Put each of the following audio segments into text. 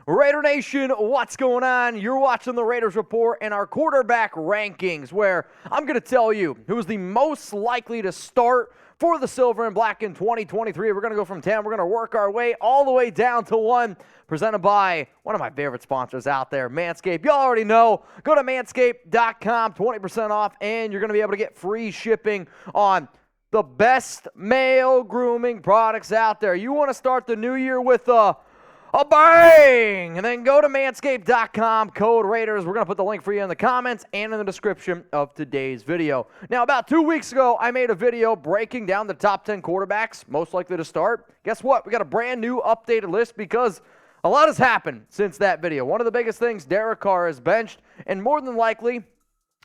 Raider Nation, what's going on? You're watching the Raiders Report and our quarterback rankings, where I'm going to tell you who is the most likely to start for the Silver and Black in 2023. We're going to go from 10. We're going to work our way all the way down to 1, presented by one of my favorite sponsors out there, Manscaped. You already know. Go to manscaped.com, 20% off, and you're going to be able to get free shipping on the best male grooming products out there. You want to start the new year with a bang! And then go to manscaped.com, code Raiders. We're going to put the link for you in the comments and in the description of today's video. Now, about 2 weeks ago, I made a video breaking down the top 10 quarterbacks most likely to start. Guess what? We got a brand new updated list because a lot has happened since that video. One of the biggest things, Derek Carr is benched, and more than likely,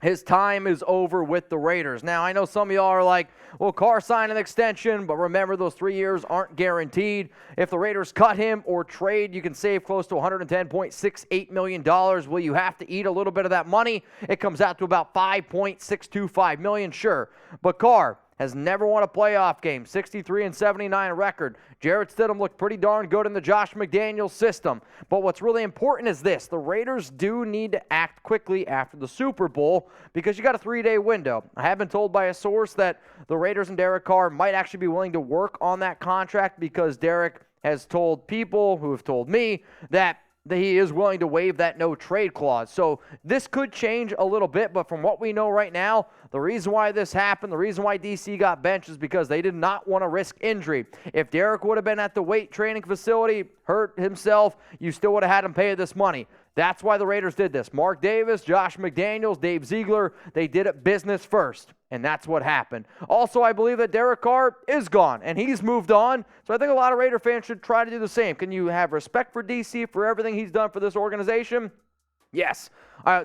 his time is over with the Raiders. Now, I know some of y'all are like, well, Carr signed an extension, but remember, those 3 years aren't guaranteed. If the Raiders cut him or trade, you can save close to $110.68 million. Will you have to eat a little bit of that money? It comes out to about $5.625 million, sure. But Carr has never won a playoff game, 63-79 record. Jarrett Stidham looked pretty darn good in the Josh McDaniels system. But what's really important is this. The Raiders do need to act quickly after the Super Bowl because you got a 3-day window. I have been told by a source that the Raiders and Derek Carr might actually be willing to work on that contract because Derek has told people who have told me that he is willing to waive that no-trade clause. So this could change a little bit, but from what we know right now, the reason why this happened, the reason why DC got benched is because they did not want to risk injury. If Derek would have been at the weight training facility, hurt himself, you still would have had him pay this money. That's why the Raiders did this. Mark Davis, Josh McDaniels, Dave Ziegler, they did it business first, and that's what happened. Also, I believe that Derek Carr is gone, and he's moved on, so I think a lot of Raider fans should try to do the same. Can you have respect for DC for everything he's done for this organization? Yes.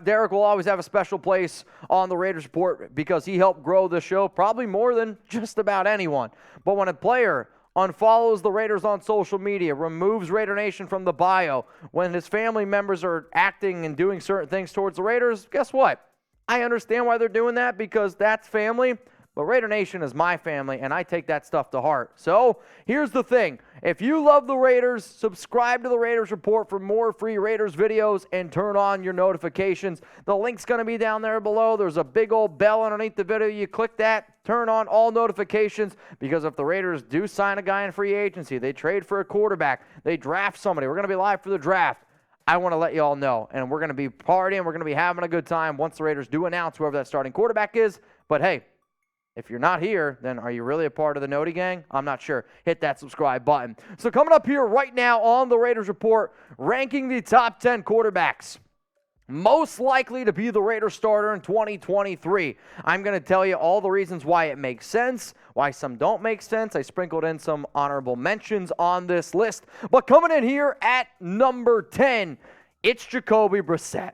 Derek will always have a special place on the Raiders Report because he helped grow the show probably more than just about anyone. But when a player unfollows the Raiders on social media, removes Raider Nation from the bio, when his family members are acting and doing certain things towards the Raiders, guess what? I understand why they're doing that because that's family, but Raider Nation is my family, and I take that stuff to heart. So here's the thing. If you love the Raiders, subscribe to the Raiders Report for more free Raiders videos and turn on your notifications. The link's going to be down there below. There's a big old bell underneath the video. You click that, turn on all notifications, because if the Raiders do sign a guy in free agency, they trade for a quarterback, they draft somebody, we're going to be live for the draft, I want to let you all know. And we're going to be partying, we're going to be having a good time once the Raiders do announce whoever that starting quarterback is. But hey, if you're not here, then are you really a part of the Noti gang? I'm not sure. Hit that subscribe button. So coming up here right now on the Raiders Report, ranking the top 10 quarterbacks most likely to be the Raiders starter in 2023. I'm going to tell you all the reasons why it makes sense, why some don't make sense. I sprinkled in some honorable mentions on this list. But coming in here at number 10, it's Jacoby Brissett.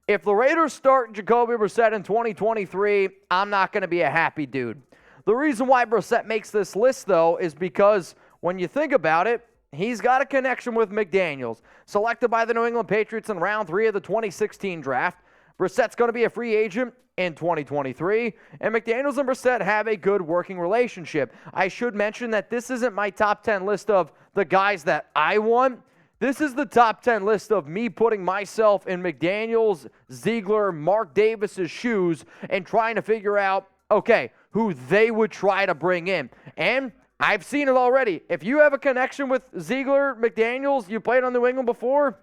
If the Raiders start Jacoby Brissett in 2023, I'm not going to be a happy dude. The reason why Brissett makes this list, though, is because when you think about it, he's got a connection with McDaniels. Selected by the New England Patriots in round 3 of the 2016 draft, Brissett's going to be a free agent in 2023, and McDaniels and Brissett have a good working relationship. I should mention that this isn't my top 10 list of the guys that I want. This is the top 10 list of me putting myself in McDaniels, Ziegler, Mark Davis's shoes and trying to figure out, okay, who they would try to bring in. And I've seen it already. If you have a connection with Ziegler, McDaniels, you played on New England before,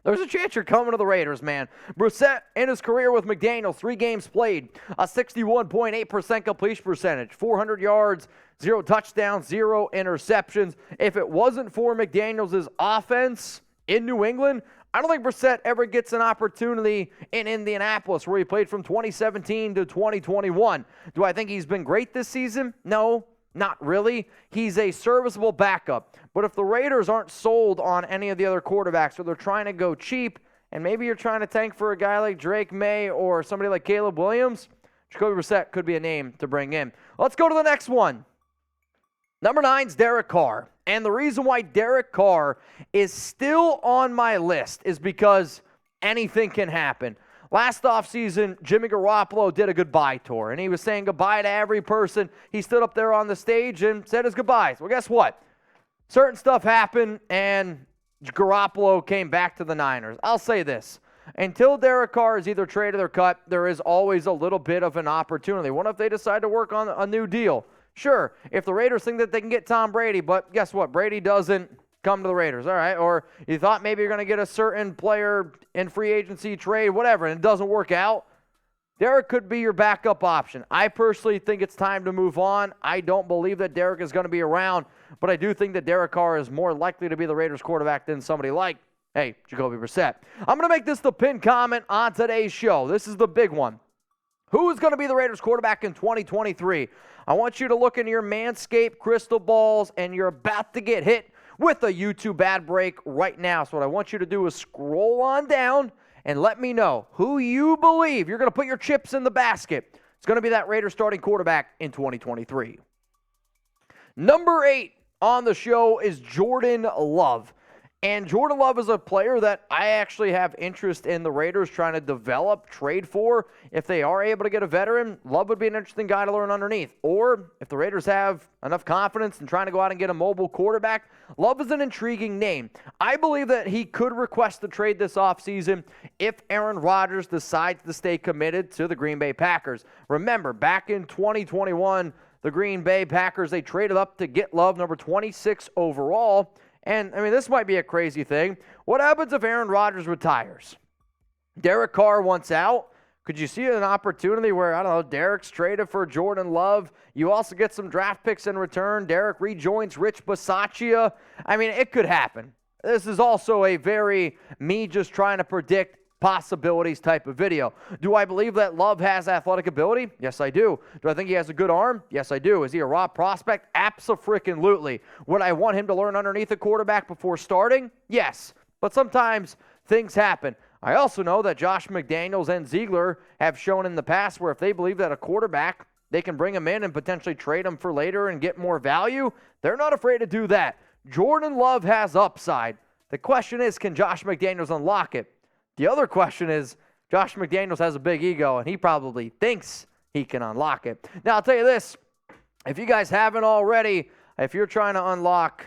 there's a chance you're coming to the Raiders, man. Brissett, in his career with McDaniels, 3 games played, a 61.8% completion percentage, 400 yards, 0 touchdowns, 0 interceptions. If it wasn't for McDaniels' offense in New England, I don't think Brissett ever gets an opportunity in Indianapolis, where he played from 2017 to 2021. Do I think he's been great this season? No. Not really. He's a serviceable backup. But if the Raiders aren't sold on any of the other quarterbacks, or they're trying to go cheap, and maybe you're trying to tank for a guy like Drake May or somebody like Caleb Williams, Jacoby Brissett could be a name to bring in. Let's go to the next one. Number 9 is Derek Carr. And the reason why Derek Carr is still on my list is because anything can happen. Last offseason, Jimmy Garoppolo did a goodbye tour, and he was saying goodbye to every person. He stood up there on the stage and said his goodbyes. Well, guess what? Certain stuff happened, and Garoppolo came back to the Niners. I'll say this. Until Derek Carr is either traded or cut, there is always a little bit of an opportunity. What if they decide to work on a new deal? Sure, if the Raiders think that they can get Tom Brady, but guess what? Brady doesn't come to the Raiders, all right? Or you thought maybe you're going to get a certain player in free agency trade, whatever, and it doesn't work out. Derek could be your backup option. I personally think it's time to move on. I don't believe that Derek is going to be around, but I do think that Derek Carr is more likely to be the Raiders quarterback than somebody like, hey, Jacoby Brissett. I'm going to make this the pinned comment on today's show. This is the big one. Who is going to be the Raiders quarterback in 2023? I want you to look into your Manscaped crystal balls, and you're about to get hit with a YouTube ad break right now. So what I want you to do is scroll on down and let me know who you believe you're going to put your chips in the basket. It's going to be that Raiders starting quarterback in 2023. Number 8 on the show is Jordan Love. And Jordan Love is a player that I actually have interest in the Raiders trying to develop, trade for. If they are able to get a veteran, Love would be an interesting guy to learn underneath. Or if the Raiders have enough confidence in trying to go out and get a mobile quarterback, Love is an intriguing name. I believe that he could request the trade this offseason if Aaron Rodgers decides to stay committed to the Green Bay Packers. Remember, back in 2021, the Green Bay Packers, they traded up to get Love, number 26 overall. And, I mean, this might be a crazy thing. What happens if Aaron Rodgers retires? Derek Carr wants out. Could you see an opportunity where, I don't know, Derek's traded for Jordan Love? You also get some draft picks in return. Derek rejoins Rich Bisaccia. I mean, it could happen. This is also a very me just trying to predict possibilities type of video. Do I believe that Love has athletic ability? Yes, I do. Do I think he has a good arm? Yes, I do. Is he a raw prospect? Abso-freaking-lutely. Would I want him to learn underneath a quarterback before starting? Yes. But sometimes things happen. I also know that Josh McDaniels and Ziegler have shown in the past where if they believe that a quarterback, they can bring him in and potentially trade him for later and get more value, they're not afraid to do that. Jordan Love has upside. The question is, can Josh McDaniels unlock it? The other question is, Josh McDaniels has a big ego, and he probably thinks he can unlock it. Now, I'll tell you this. If you guys haven't already, if you're trying to unlock,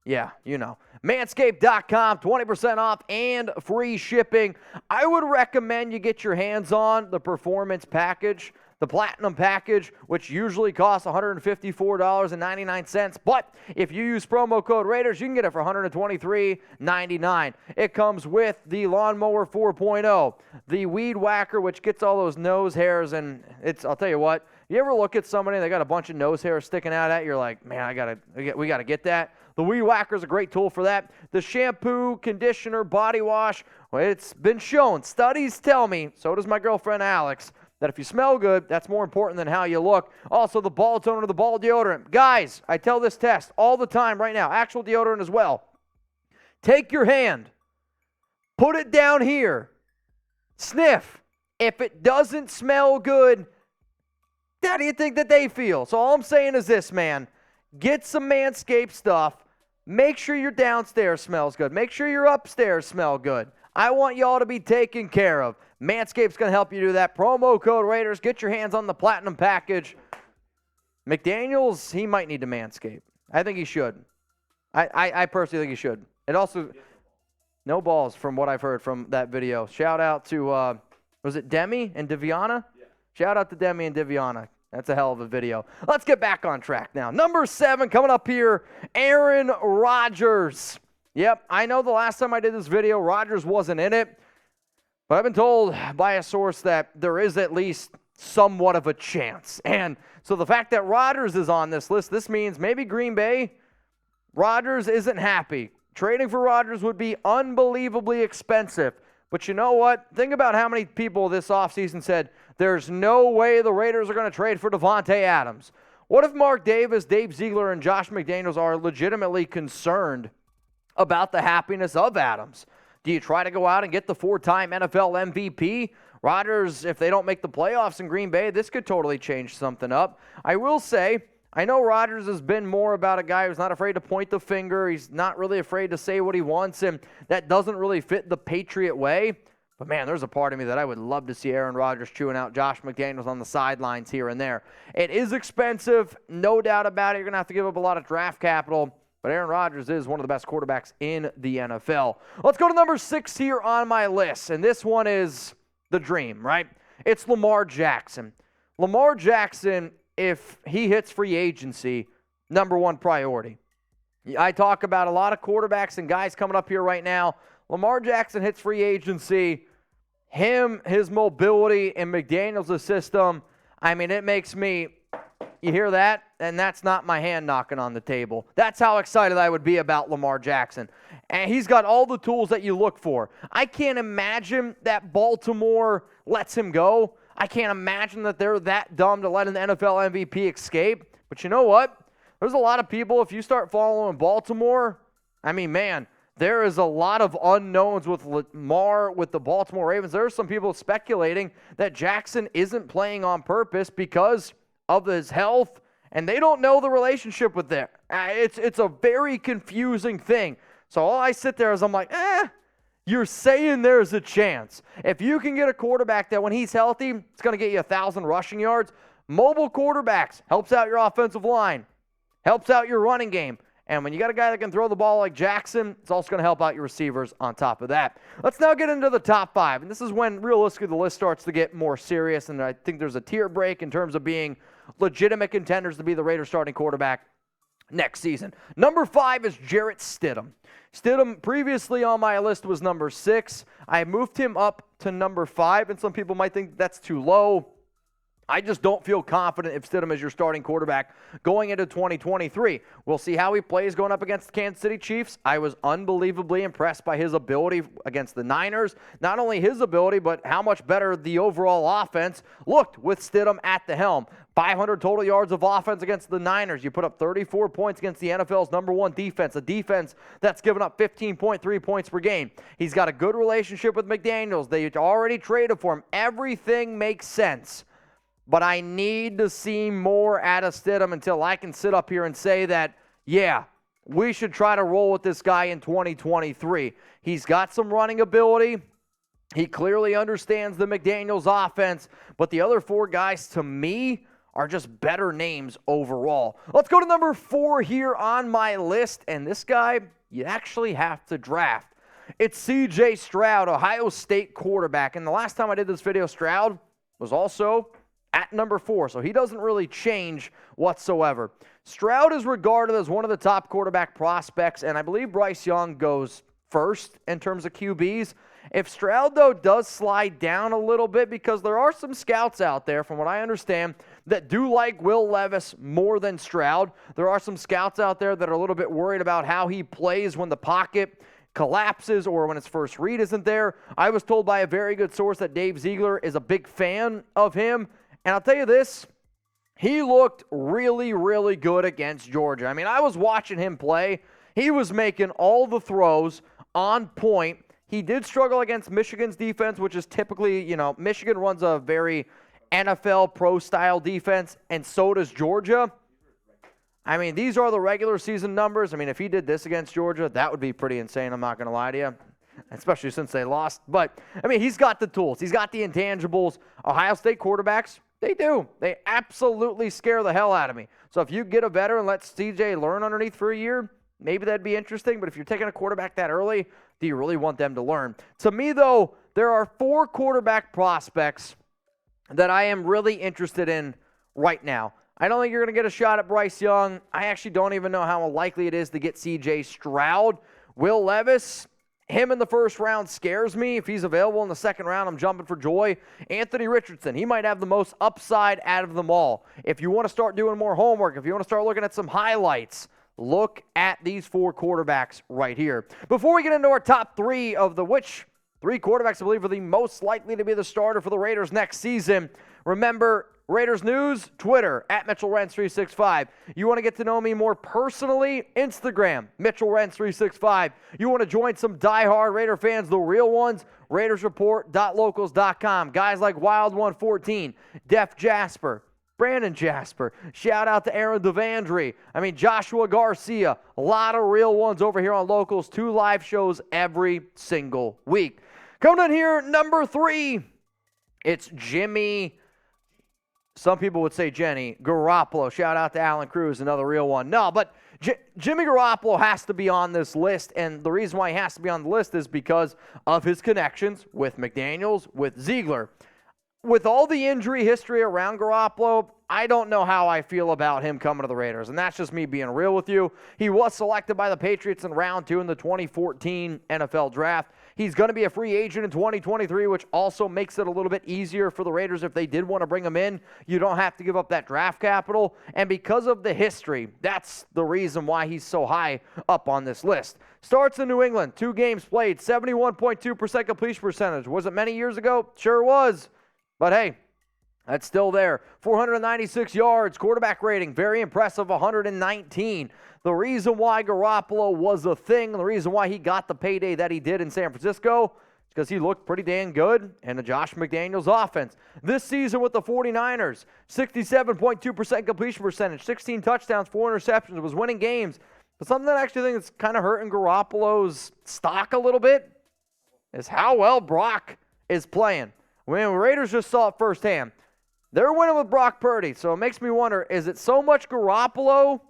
yeah, you know, Manscaped.com, 20% off and free shipping. I would recommend you get your hands on the Performance Package, the Platinum Package, which usually costs $154.99. But if you use promo code Raiders, you can get it for $123.99. It comes with the Lawnmower 4.0, the Weed Whacker, which gets all those nose hairs. And I'll tell you what, you ever look at somebody and they got a bunch of nose hairs sticking out at you, you're like, man, we got to get that. The Weed Whacker is a great tool for that. The shampoo, conditioner, body wash, well, it's been shown. Studies tell me, so does my girlfriend Alex, that if you smell good, that's more important than how you look. Also, the ball toner, the ball deodorant. Guys, I tell this test all the time right now, actual deodorant as well. Take your hand, put it down here, sniff. If it doesn't smell good, how do you think that they feel? So all I'm saying is this, man. Get some Manscaped stuff. Make sure your downstairs smells good. Make sure your upstairs smell good. I want y'all to be taken care of. Manscaped's going to help you do that. Promo code Raiders. Get your hands on the Platinum Package. McDaniels, he might need to Manscape. I think he should. I personally think he should. It also, no balls from what I've heard from that video. Shout out to, was it Demi and Deviana? Yeah. Shout out to Demi and Deviana. That's a hell of a video. Let's get back on track now. Number 7 coming up here, Aaron Rodgers. Yep, I know the last time I did this video, Rodgers wasn't in it. But I've been told by a source that there is at least somewhat of a chance. And so the fact that Rodgers is on this list, this means maybe Green Bay, Rodgers isn't happy. Trading for Rodgers would be unbelievably expensive. But you know what? Think about how many people this offseason said, there's no way the Raiders are going to trade for Devontae Adams. What if Mark Davis, Dave Ziegler, and Josh McDaniels are legitimately concerned about the happiness of Adams? Do you try to go out and get the 4-time NFL MVP? Rodgers, if they don't make the playoffs in Green Bay, this could totally change something up. I will say, I know Rodgers has been more about a guy who's not afraid to point the finger. He's not really afraid to say what he wants, and that doesn't really fit the Patriot way. But, man, there's a part of me that I would love to see Aaron Rodgers chewing out Josh McDaniels on the sidelines here and there. It is expensive, no doubt about it. You're going to have to give up a lot of draft capital. but Aaron Rodgers is one of the best quarterbacks in the NFL. Let's go to number 6 here on my list, and this one is the dream, right? It's Lamar Jackson. Lamar Jackson, if he hits free agency, number one priority. I talk about a lot of quarterbacks and guys coming up here right now. Lamar Jackson hits free agency. His mobility, and McDaniels' system, I mean, it makes me, you hear that? And that's not my hand knocking on the table. That's how excited I would be about Lamar Jackson. And he's got all the tools that you look for. I can't imagine that Baltimore lets him go. I can't imagine that they're that dumb to let an NFL MVP escape. But you know what? There's a lot of people, if you start following Baltimore, I mean, man, there is a lot of unknowns with Lamar, with the Baltimore Ravens. There are some people speculating that Jackson isn't playing on purpose because of his health, and they don't know the relationship with that. It's a very confusing thing. So all I sit there is I'm like, you're saying there's a chance. If you can get a quarterback that when he's healthy, it's going to get you 1,000 rushing yards. Mobile quarterbacks helps out your offensive line, helps out your running game. And when you got a guy that can throw the ball like Jackson, it's also going to help out your receivers on top of that. Let's now get into the top 5. And this is when realistically the list starts to get more serious. And I think there's a tier break in terms of being legitimate contenders to be the Raiders starting quarterback next season. Number 5 is Jarrett Stidham. Stidham previously on my list was number 6. I moved him up to number 5. And some people might think that's too low. I just don't feel confident if Stidham is your starting quarterback going into 2023. We'll see how he plays going up against the Kansas City Chiefs. I was unbelievably impressed by his ability against the Niners. Not only his ability, but how much better the overall offense looked with Stidham at the helm. 500 total yards of offense against the Niners. You put up 34 points against the NFL's number 1 defense, a defense that's given up 15.3 points per game. He's got a good relationship with McDaniels. They already traded for him. Everything makes sense. But I need to see more out of Stidham until I can sit up here and say that, yeah, we should try to roll with this guy in 2023. He's got some running ability. He clearly understands the McDaniels offense. But the other 4 guys, to me, are just better names overall. Let's go to number 4 here on my list. And this guy, you actually have to draft. It's C.J. Stroud, Ohio State quarterback. And the last time I did this video, Stroud was also at number 4, so he doesn't really change whatsoever. Stroud is regarded as one of the top quarterback prospects, and I believe Bryce Young goes first in terms of QBs. If Stroud, though, does slide down a little bit, because there are some scouts out there, from what I understand, that do like Will Levis more than Stroud. There are some scouts out there that are a little bit worried about how he plays when the pocket collapses or when his first read isn't there. I was told by a very good source that Dave Ziegler is a big fan of him. And I'll tell you this, he looked really, really good against Georgia. I mean, I was watching him play. He was making all the throws on point. He did struggle against Michigan's defense, which is typically, Michigan runs a very NFL pro-style defense, and so does Georgia. I mean, these are the regular season numbers. I mean, if he did this against Georgia, that would be pretty insane, I'm not going to lie to you. Especially since they lost. But, I mean, he's got the tools. He's got the intangibles. Ohio State quarterbacks, they do. They absolutely scare the hell out of me. So if you get a veteran and let CJ learn underneath for a year, maybe that'd be interesting. But if you're taking a quarterback that early, do you really want them to learn? To me, though, there are 4 quarterback prospects that I am really interested in right now. I don't think you're going to get a shot at Bryce Young. I actually don't even know how likely it is to get C.J. Stroud. Will Levis, him in the first round scares me. If he's available in the second round, I'm jumping for joy. Anthony Richardson, he might have the most upside out of them all. If you want to start doing more homework, if you want to start looking at some highlights, look at these 4 quarterbacks right here. Before we get into our top 3 of which 3 quarterbacks I believe are the most likely to be the starter for the Raiders next season, remember, Raiders News, Twitter, at Mitchell Renz 365. You want to get to know me more personally? Instagram, Mitchell Renz 365. You want to join some diehard Raider fans, the real ones? RaidersReport.locals.com. Guys like Wild114, Def Jasper, Brandon Jasper. Shout out to Aaron Devandry. Joshua Garcia. A lot of real ones over here on Locals. 2 live shows every single week. Coming in here, number 3, it's Jimmy some people would say Jenny, Garoppolo. Shout out to Alan Cruz, another real one. No, but Jimmy Garoppolo has to be on this list, and the reason why he has to be on the list is because of his connections with McDaniels, with Ziegler. With all the injury history around Garoppolo, I don't know how I feel about him coming to the Raiders, and that's just me being real with you. He was selected by the Patriots in round 2 in the 2014 NFL Draft. He's going to be a free agent in 2023, which also makes it a little bit easier for the Raiders if they did want to bring him in. You don't have to give up that draft capital, and because of the history, that's the reason why he's so high up on this list. Starts in New England, 2 games played, 71.2% completion percentage. Was it many years ago? Sure was. But hey, that's still there. 496 yards, quarterback rating, very impressive, 119. The reason why Garoppolo was a thing, the reason why he got the payday that he did in San Francisco, is because he looked pretty dang good in the Josh McDaniels offense. This season with the 49ers, 67.2% completion percentage, 16 touchdowns, 4 interceptions, was winning games. But something that I actually think is kind of hurting Garoppolo's stock a little bit is how well Brock is playing. When Raiders just saw it firsthand. They're winning with Brock Purdy, so it makes me wonder, is it so much Garoppolo,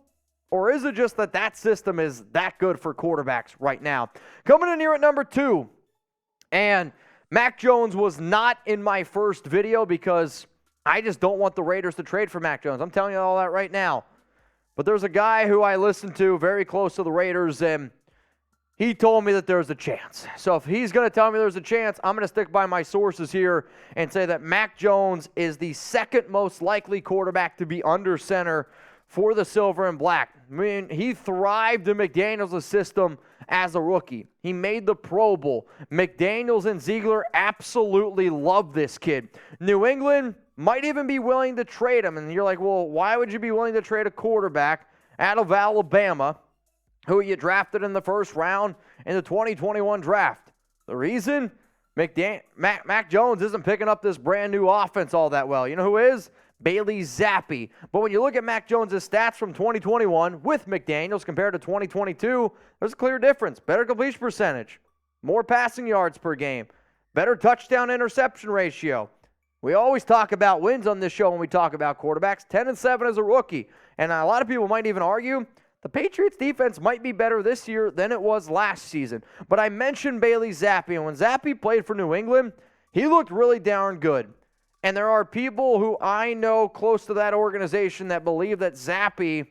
or is it just that system is that good for quarterbacks right now? Coming in here at number 2, and Mac Jones was not in my first video because I just don't want the Raiders to trade for Mac Jones. I'm telling you all that right now. But there's a guy who I listen to very close to the Raiders, and he told me that there's a chance. So if he's going to tell me there's a chance, I'm going to stick by my sources here and say that Mac Jones is the second most likely quarterback to be under center for the Silver and Black. I mean, he thrived in McDaniels' system as a rookie. He made the Pro Bowl. McDaniels and Ziegler absolutely love this kid. New England might even be willing to trade him. And you're like, well, why would you be willing to trade a quarterback out of Alabama who you drafted in the first round in the 2021 draft? The reason? Mac Jones isn't picking up this brand new offense all that well. You know who is? Bailey Zappi. But when you look at Mac Jones' stats from 2021 with McDaniels compared to 2022, there's a clear difference. Better completion percentage, more passing yards per game, better touchdown-interception ratio. We always talk about wins on this show when we talk about quarterbacks. 10-7 as a rookie. And a lot of people might even argue the Patriots defense might be better this year than it was last season. But I mentioned Bailey Zappi, and when Zappi played for New England, he looked really darn good. And there are people who I know close to that organization that believe that Zappi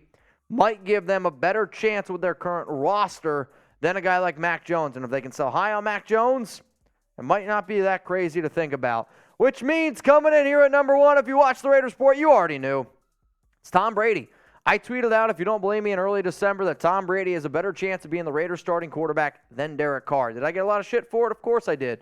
might give them a better chance with their current roster than a guy like Mac Jones. And if they can sell high on Mac Jones, it might not be that crazy to think about. Which means coming in here at number 1, if you watch the Raiders Report, you already knew. It's Tom Brady. I tweeted out, if you don't believe me, in early December that Tom Brady has a better chance of being the Raiders starting quarterback than Derek Carr. Did I get a lot of shit for it? Of course I did.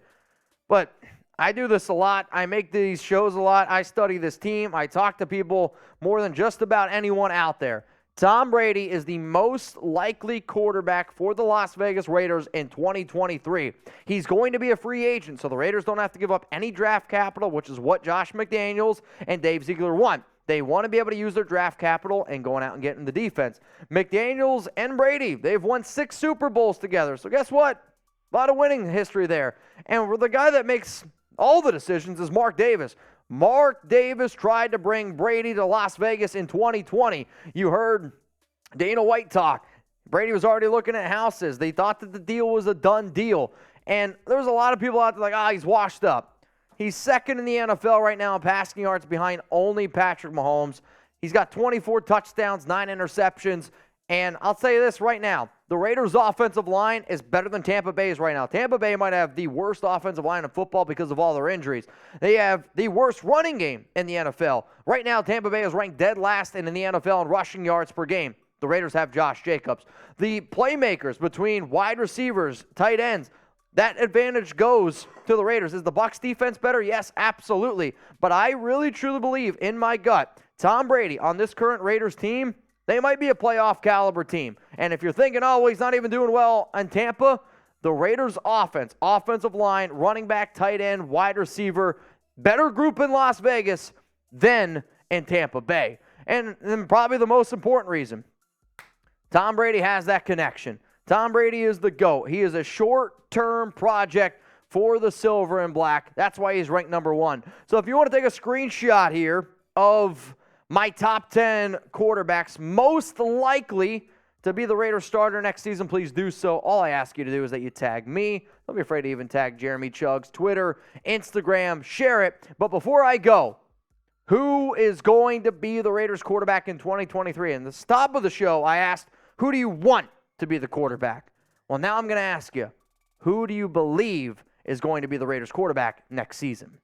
But I do this a lot. I make these shows a lot. I study this team. I talk to people more than just about anyone out there. Tom Brady is the most likely quarterback for the Las Vegas Raiders in 2023. He's going to be a free agent, so the Raiders don't have to give up any draft capital, which is what Josh McDaniels and Dave Ziegler want. They want to be able to use their draft capital and going out and getting the defense. McDaniels and Brady, they've won 6 Super Bowls together. So guess what? A lot of winning history there. And the guy that makes all the decisions is Mark Davis. Mark Davis tried to bring Brady to Las Vegas in 2020. You heard Dana White talk. Brady was already looking at houses. They thought that the deal was a done deal. And there was a lot of people out there like, he's washed up. He's second in the NFL right now in passing yards behind only Patrick Mahomes. He's got 24 touchdowns, 9 interceptions. And I'll tell you this right now. The Raiders' offensive line is better than Tampa Bay's right now. Tampa Bay might have the worst offensive line in football because of all their injuries. They have the worst running game in the NFL. Right now, Tampa Bay is ranked dead last in the NFL in rushing yards per game. The Raiders have Josh Jacobs. The playmakers between wide receivers, tight ends, that advantage goes to the Raiders. Is the Bucs defense better? Yes, absolutely. But I really, truly believe in my gut, Tom Brady on this current Raiders team, they might be a playoff caliber team. And if you're thinking, well, he's not even doing well in Tampa, the Raiders offense, offensive line, running back, tight end, wide receiver, better group in Las Vegas than in Tampa Bay. And then probably the most important reason, Tom Brady has that connection. Tom Brady is the GOAT. He is a short-term project for the Silver and Black. That's why he's ranked number 1. So if you want to take a screenshot here of my top 10 quarterbacks most likely to be the Raiders starter next season, please do so. All I ask you to do is that you tag me. Don't be afraid to even tag Jeremy Chugs, Twitter, Instagram, share it. But before I go, who is going to be the Raiders quarterback in 2023? And the top of the show, I asked, who do you want to be the quarterback? Well, now I'm going to ask you, who do you believe is going to be the Raiders quarterback next season?